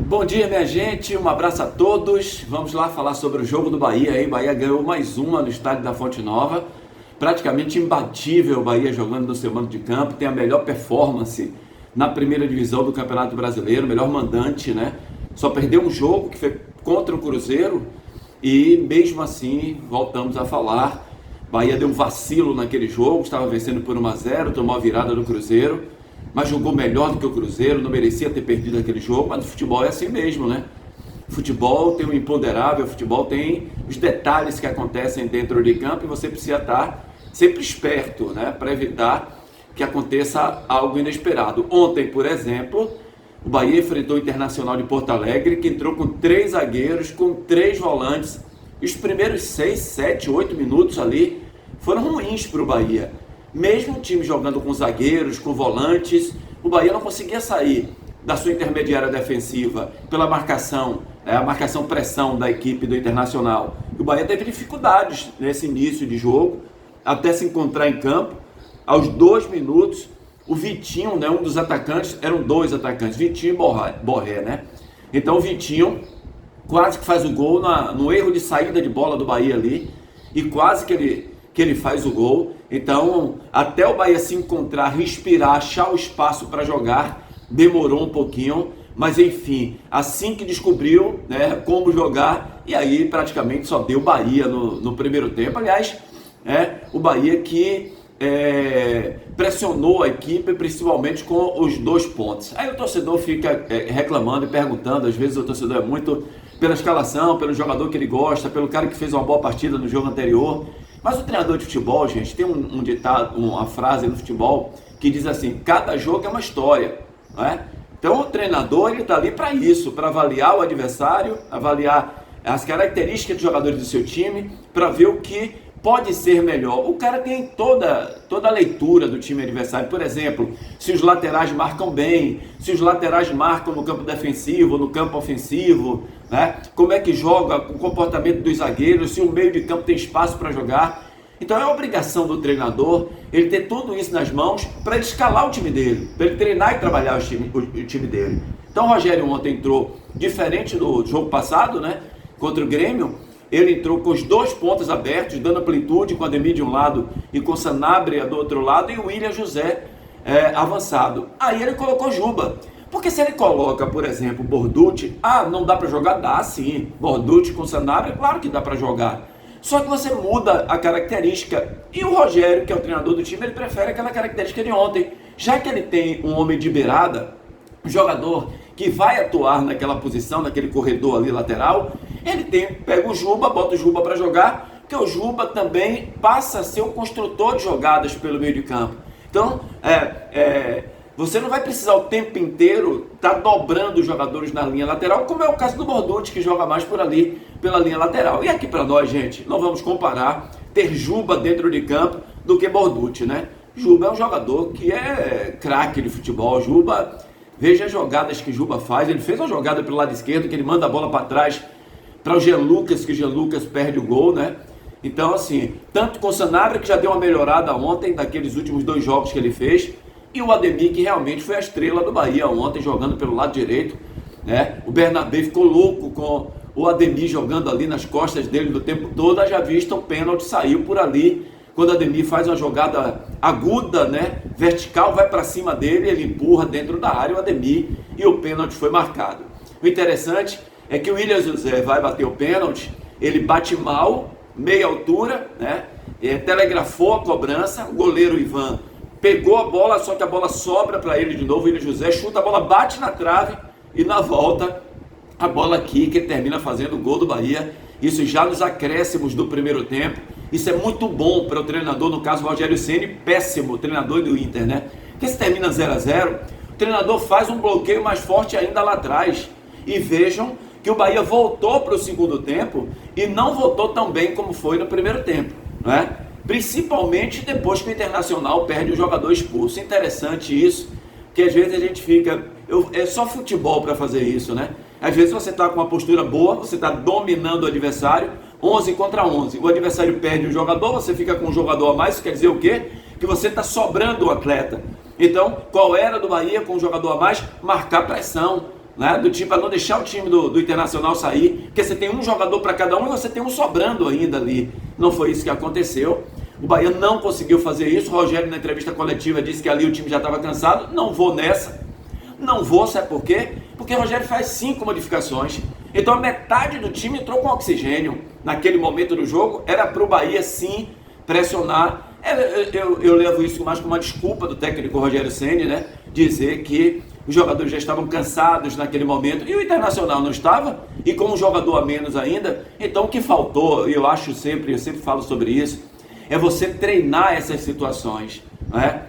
Bom dia, minha gente, um abraço a todos. Vamos lá falar sobre o jogo do Bahia aí. Bahia ganhou mais uma no estádio da Fonte Nova, praticamente imbatível. O Bahia jogando no seu mando de campo, tem a melhor performance na primeira divisão do Campeonato Brasileiro, melhor mandante, né? Só perdeu um jogo que foi contra o Cruzeiro e mesmo assim voltamos a falar. Bahia deu um vacilo naquele jogo, estava vencendo por 1-0, tomou a virada do Cruzeiro, mas jogou melhor do que o Cruzeiro, não merecia ter perdido aquele jogo, mas o futebol é assim mesmo, né? O futebol tem o imponderável, o futebol tem os detalhes que acontecem dentro de campo e você precisa estar sempre esperto, né? Para evitar que aconteça algo inesperado. Ontem, por exemplo, o Bahia enfrentou o Internacional de Porto Alegre, que entrou com 3 zagueiros, com 3 volantes. E os primeiros 6, 7, 8 minutos ali foram ruins para o Bahia. Mesmo o time jogando com zagueiros, com volantes, o Bahia não conseguia sair da sua intermediária defensiva pela marcação, a marcação-pressão da equipe do Internacional. O Bahia teve dificuldades nesse início de jogo, até se encontrar em campo. Aos 2 minutos, o Vitinho, né, um dos atacantes, eram 2 atacantes, Vitinho e Borré, né? Então o Vitinho quase que faz o gol no erro de saída de bola do Bahia ali, e quase que ele faz o gol. Então, até o Bahia se encontrar, respirar, achar o espaço para jogar, demorou um pouquinho, mas enfim, assim que descobriu, né, como jogar, e aí praticamente só deu Bahia no primeiro tempo. Aliás, o Bahia que pressionou a equipe, principalmente com os 2 pontos. Aí o torcedor fica reclamando e perguntando, às vezes o torcedor é muito pela escalação, pelo jogador que ele gosta, pelo cara que fez uma boa partida no jogo anterior. Mas o treinador de futebol, gente, tem um ditado, uma frase no futebol que diz assim: cada jogo é uma história, não é? Então o treinador, ele está ali para isso, para avaliar o adversário, avaliar as características dos jogadores do seu time, para ver o que pode ser melhor. O cara tem toda a leitura do time adversário. Por exemplo, se os laterais marcam bem, se os laterais marcam no campo defensivo, no campo ofensivo, né? Como é que joga, o comportamento dos zagueiros, se o meio de campo tem espaço para jogar. Então é obrigação do treinador ele ter tudo isso nas mãos para escalar o time dele, para ele treinar e trabalhar o time dele. Então o Rogério ontem entrou diferente do jogo passado, né? Contra o Grêmio. Ele entrou com os 2 pontas abertos, dando amplitude, com a Ademir de um lado e com o Sanabria do outro lado, e o William José avançado. Aí ele colocou Juba. Porque se ele coloca, por exemplo, Borducci, não dá para jogar? Dá sim. Borducci com Sanabria, claro que dá para jogar. Só que você muda a característica. E o Rogério, que é o treinador do time, ele prefere aquela característica de ontem. Já que ele tem um homem de beirada, um jogador que vai atuar naquela posição, naquele corredor ali lateral, ele pega o Juba, bota o Juba para jogar, porque o Juba também passa a ser um construtor de jogadas pelo meio de campo. Então, você não vai precisar o tempo inteiro estar dobrando os jogadores na linha lateral, como é o caso do Borducci, que joga mais por ali, pela linha lateral. E aqui para nós, gente, não vamos comparar ter Juba dentro de campo do que Borducci, né? Juba é um jogador que é craque de futebol. Juba, veja as jogadas que Juba faz. Ele fez uma jogada pelo lado esquerdo, que ele manda a bola para trás para o Jean Lucas, que o Jean Lucas perde o gol, né? Então, assim, tanto com o Sanabria, que já deu uma melhorada ontem, daqueles últimos 2 jogos que ele fez, e o Ademir, que realmente foi a estrela do Bahia ontem, jogando pelo lado direito, né? O Bernabé ficou louco com o Ademir jogando ali nas costas dele do tempo todo. Já visto, o pênalti saiu por ali, quando o Ademir faz uma jogada aguda, né? Vertical, vai para cima dele, ele empurra dentro da área o Ademir, e o pênalti foi marcado. O interessante é que o William José vai bater o pênalti, ele bate mal, meia altura, né? Telegrafou a cobrança, o goleiro Ivan pegou a bola, só que a bola sobra para ele de novo, o William José chuta a bola, bate na trave, e na volta, a bola aqui, que ele termina fazendo o gol do Bahia. Isso já nos acréscimos do primeiro tempo. Isso é muito bom para o treinador, no caso o Rogério Ceni, péssimo treinador do Inter, né? Porque se termina 0-0, o treinador faz um bloqueio mais forte ainda lá atrás. E vejam que o Bahia voltou para o segundo tempo e não voltou tão bem como foi no primeiro tempo, não é? Principalmente depois que o Internacional perde o jogador expulso. Interessante isso, que às vezes a gente fica... é só futebol para fazer isso, né? Às vezes você está com uma postura boa, você está dominando o adversário, 11 contra 11. O adversário perde um jogador, você fica com um jogador a mais, isso quer dizer o quê? Que você está sobrando o atleta. Então, qual era do Bahia com um jogador a mais? Marcar pressão. né? Do tipo, para não deixar o time do Internacional sair, porque você tem um jogador para cada um e você tem um sobrando ainda ali. Não foi isso que aconteceu. O Bahia não conseguiu fazer isso. O Rogério, na entrevista coletiva, disse que ali o time já estava cansado. Não vou nessa. Não vou, sabe por quê? Porque o Rogério faz 5 modificações. Então a metade do time entrou com oxigênio. Naquele momento do jogo, era para o Bahia sim pressionar. Eu levo isso mais como uma desculpa do técnico Rogério Ceni, né? Dizer que os jogadores já estavam cansados naquele momento, e o Internacional não estava, e com um jogador a menos ainda. Então o que faltou, e eu sempre falo sobre isso, é você treinar essas situações, né?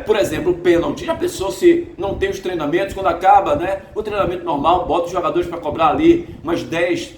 Por exemplo, o pênalti. Já pensou se não tem os treinamentos, quando acaba, né, o treinamento normal, bota os jogadores para cobrar ali umas 10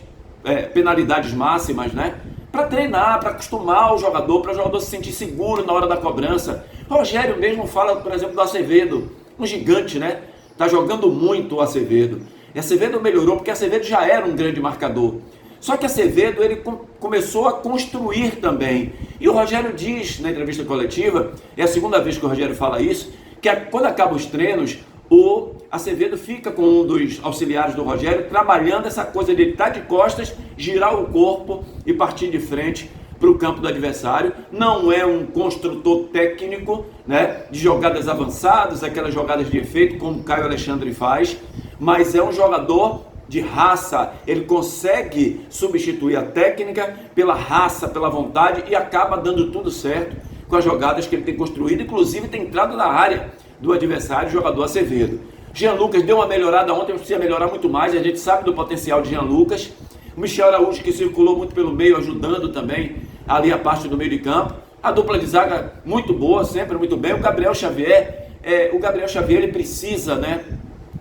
penalidades máximas, né? Para treinar, para acostumar o jogador, para o jogador se sentir seguro na hora da cobrança. Rogério mesmo fala, por exemplo, do Acevedo, um gigante, né? Tá jogando muito o Acevedo. E Acevedo melhorou porque Acevedo já era um grande marcador. Só que Acevedo, ele começou a construir também. E o Rogério diz na entrevista coletiva, é a segunda vez que o Rogério fala isso, que quando acabam os treinos, o Acevedo fica com um dos auxiliares do Rogério, trabalhando essa coisa de ele estar de costas, girar o corpo e partir de frente para o campo do adversário. Não é um construtor técnico, né, de jogadas avançadas, aquelas jogadas de efeito, como o Caio Alexandre faz, mas é um jogador de raça. Ele consegue substituir a técnica pela raça, pela vontade, e acaba dando tudo certo com as jogadas que ele tem construído, inclusive tem entrado na área do adversário, o jogador Acevedo. Jean Lucas deu uma melhorada ontem, precisa melhorar muito mais, a gente sabe do potencial de Jean Lucas. O Michel Araújo, que circulou muito pelo meio, ajudando também ali a parte do meio de campo. A dupla de zaga muito boa, sempre muito bem. O Gabriel Xavier, ele precisa, né,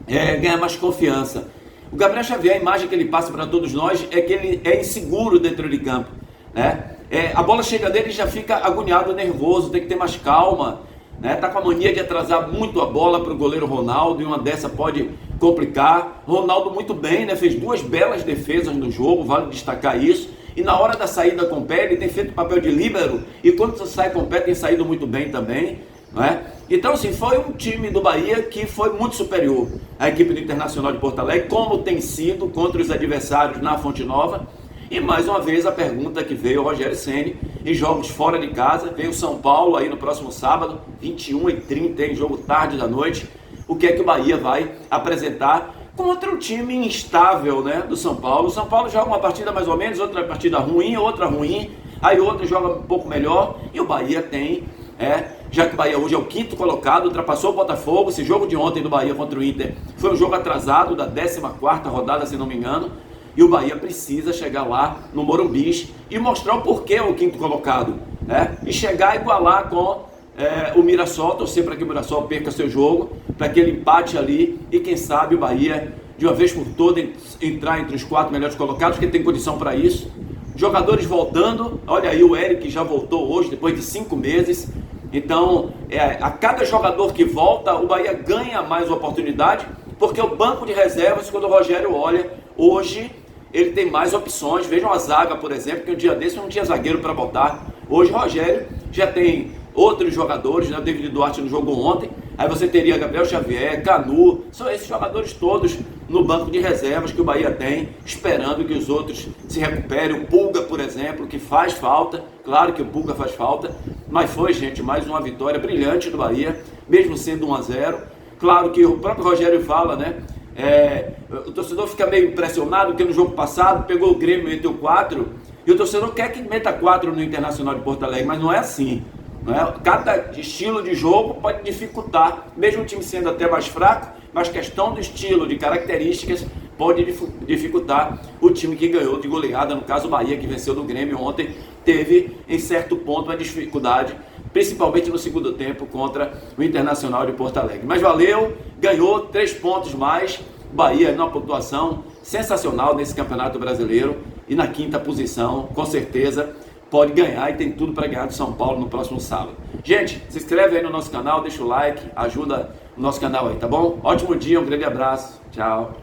ganhar mais confiança. O Gabriel Xavier, a imagem que ele passa para todos nós é que ele é inseguro dentro de campo, né? A bola chega dele e já fica agoniado, nervoso, tem que ter mais calma, né? Tá com a mania de atrasar muito a bola para o goleiro Ronaldo, e uma dessa pode complicar. Ronaldo muito bem, né? Fez 2 belas defesas no jogo, vale destacar isso. E na hora da saída com o pé, ele tem feito o papel de líbero, e quando você sai com o pé, tem saído muito bem também, não é? Então, assim, foi um time do Bahia que foi muito superior à equipe do Internacional de Porto Alegre, como tem sido contra os adversários na Fonte Nova. E mais uma vez a pergunta que veio ao Rogério Ceni em jogos fora de casa. Veio o São Paulo aí no próximo sábado, 21h30, em jogo tarde da noite. O que é que o Bahia vai apresentar contra um time instável, né, do São Paulo? O São Paulo joga uma partida mais ou menos, outra partida ruim, outra ruim, aí outra joga um pouco melhor, e o Bahia tem, já que o Bahia hoje é o 5º colocado, ultrapassou o Botafogo. Esse jogo de ontem do Bahia contra o Inter foi um jogo atrasado da 14ª rodada, se não me engano, e o Bahia precisa chegar lá no Morumbi e mostrar o porquê é o 5º colocado, né? E chegar a igualar com o Mirassol, torcer para que o Mirassol perca seu jogo, para que ele empate ali, e quem sabe o Bahia, de uma vez por todas, entrar entre os 4 melhores colocados, que tem condição para isso. Jogadores voltando, olha aí, o Eric já voltou hoje, depois de 5 meses. Então, a cada jogador que volta, o Bahia ganha mais oportunidade, porque o banco de reservas, quando o Rogério olha, hoje ele tem mais opções. Vejam a zaga, por exemplo, que um dia desse não tinha zagueiro para botar. Hoje o Rogério já tem outros jogadores, né? O David Duarte no jogo ontem, aí você teria Gabriel Xavier, Canu, são esses jogadores todos no banco de reservas que o Bahia tem, esperando que os outros se recuperem. O Pulga, por exemplo, que faz falta, claro que o Pulga faz falta, mas foi, gente, mais uma vitória brilhante do Bahia, mesmo sendo 1-0. Claro que o próprio Rogério fala, né? O torcedor fica meio impressionado porque no jogo passado pegou o Grêmio e meteu 4, e o torcedor quer que meta 4 no Internacional de Porto Alegre, mas não é assim, não é? Cada estilo de jogo pode dificultar, mesmo o time sendo até mais fraco, mas questão do estilo, de características, pode dificultar o time que ganhou de goleada. No caso o Bahia, que venceu do Grêmio ontem, teve em certo ponto uma dificuldade, principalmente no segundo tempo contra o Internacional de Porto Alegre. Mas valeu, ganhou 3 pontos mais, Bahia numa pontuação sensacional nesse Campeonato Brasileiro, e na 5ª posição, com certeza pode ganhar, e tem tudo para ganhar do São Paulo no próximo sábado. Gente, se inscreve aí no nosso canal, deixa o like, ajuda o nosso canal aí, tá bom? Ótimo dia, um grande abraço, tchau.